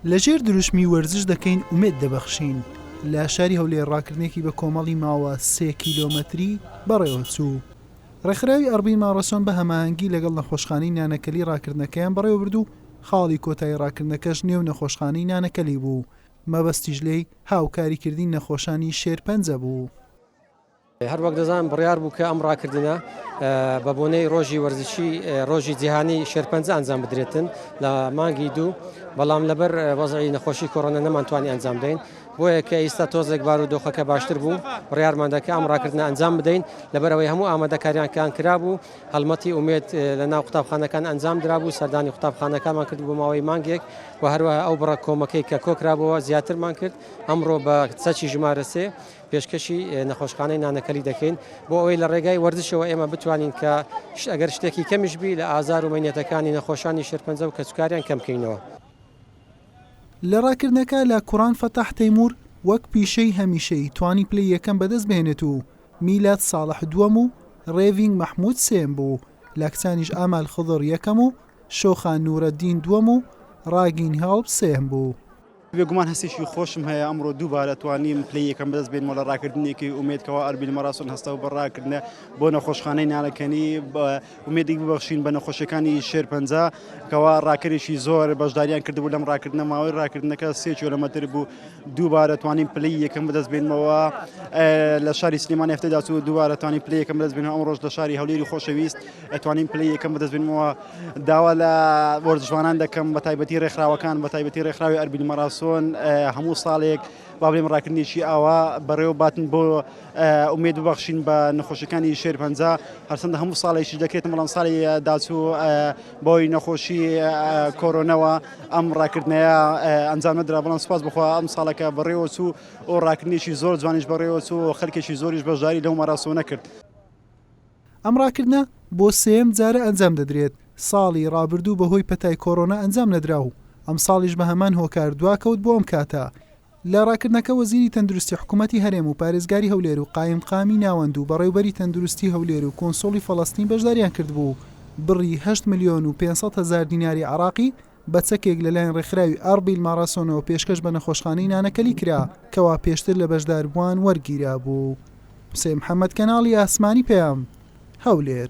لەژێر دروشمی وەرزش دەکەین ئومێد دەبەخشین لە شاری هەولێر ڕاکردنێکی بە کۆمەڵی ماوە 3 کیلۆمەتری بەڕێوە چوو. ڕێکخراوی ئەربین مارەسۆن بە هەماهەنگی لەگەڵ نەخۆشخانەی نانەکەلی ڕاکردنەکەیان بەڕێوە برد و خاڵی کۆتایی ڕاکردنەکەش نێو نەخۆشخانەی نانەکەلی بوو. مەبەستیش لێی هاوکاریکردنی نەخۆشانی شێرپەنجە بوو. هەر وەک دەزانم بڕیار بوو کە ئەم ڕاکردنە بە بۆنەی ڕۆژی وەرزشی ڕۆژی جیهانی شێرپەنجە ئەنجام بدرێتن لە مانگی دوو، بەڵام لەبەر وەزعی نەخۆشی کۆڕۆنا نەمانتوانی ئەنجام بدەین، بۆیە کە ئێستا تۆزێک بار و دۆخەکە باشتر بوو بڕیارماندەکە ئەم ڕاکردنە ئەنجام بدەین لەبەرەوەی هەموو ئامادەکاریانکان کرابوو، هەڵمەتی ئومێد لە ناو قوتابخانەکان ئەنجام درابوو، سەردانی قوتابخانەکانمان کرد بۆ ماوەی مانگێک و هەروەها ئەو بڕە کۆمەکەی کە کۆکرابەوە زیاترمان کرد. ئەمڕۆ بە سەچی ژمارە 3 پێشکەشی نەخۆشخانەی نانەکەلی دەکەین بۆ ئەوەی لە ڕێگای وەرزشەوە ئێمە بتوانین کە ئەگەر شتێکی کەمیش بی لە ئازار و مەینەتەکانی نەخۆشانی شێرپەنجە و کەسوکاریان کەمکەینەوە. لە ڕاکردنەکە لە کوڕان فەتاح تەیموور وەک پیشەی هەمیشەی توانی پلەی یەکەم بەدەست بهێنێت و میلاد ساڵح دووەم و ڕێڤینگ مەحموود سێم بوو، لە کچانیش ئامال خضر یەکەم و شۆخان نورەدین دووەم و ڕاگین هەڵب سێم بوو. بێگومان هەستێکی خۆشم هەیە ئەمڕۆ دووبارە توانیم پلەی یەکەم بەدەست بێنمەوە لە ڕاکردنێکی ئومێدکەوە ئەربین مارەسۆن هەستا و بە ڕاکردنە بۆ نەخۆشخانەی نانەکەنی ئومێدێک ببەخشین بە نەخۆشیەکانی شێرپەنجە کەوا ڕاکردێکی زۆر بەشداریان کردبوو لەم ڕاکردنە ماوەی ڕاکردنەکە 3 کیلۆمەتر بوو. دووبارە توانیم پلەی یەکەم بەدەست بێنمەوە لە شاری سلێمانی هەفتەدا چوو، دووبارە توانیم پلەی یەکەم بەدەست بێنەوە. ئەم ڕۆژ لە شاری هەولێری خۆشەویست توانیم پلەی یەکەم بەدەست بێنمەوە. داوا لە وەرزشوانان دەکەم بە تایبەتی ڕێکخراوەکان بە تایبەتی ڕێکخراوی ئەربین مارەسۆن هەموو ساڵێک با بڵێم ڕاکردنێکی ئاوا بەڕێوە باتن بۆ ئومێد ببەخشین بە نەخۆشیەکانی شێرپەنجە. هەرچەندە هەموو ساڵێکی دەکرێت، بەڵام ساڵی داچوو بۆی نەخۆشی کۆرۆنەوە ئەم ڕاکردنەیە ئەنجام نەدرا، بەڵام سوپاس بخوا ئەم ساڵەکە بەڕێوە چوو و ڕاکردنێکی زۆر جوانیش بەڕێوە چوو و خەڵکێکی زۆریش بەشداری لەو مارەسۆنە کرد. ئەم ڕاکردنە بۆ سێم جارە ئەنجام دەدرێت. ساڵی ڕابردوو بەهۆی پەتای کۆرۆنا ئەنجام نەدرا و ئەم ساڵیش بە هەمان هۆکار دواکەوت بۆ ئەم کاتە. لە ڕاکردنەکە وەزیری تەندروستی حکوومەتی هەرێم و پارێزگاری هەولێر و قایمقامی ناوەند و بەڕێوەبەری تەندروستی هەولێر و کۆنسۆڵی فەڵەستین بەشداریان کردبوو. بڕی 8 ملیۆن و 500 هزار دیناری عراقی بە چەکێک لەلایەن ڕێکخراوی ئەربین مارەسۆنەوە پێشکەش بە نەخۆشخانەی نانەکەلی کرا کەوا پێشتر لە بەشداربووان وەرگیرا بوو. حوسێن محەممەد کەناڵی ئاسمانی پێام هەولێر.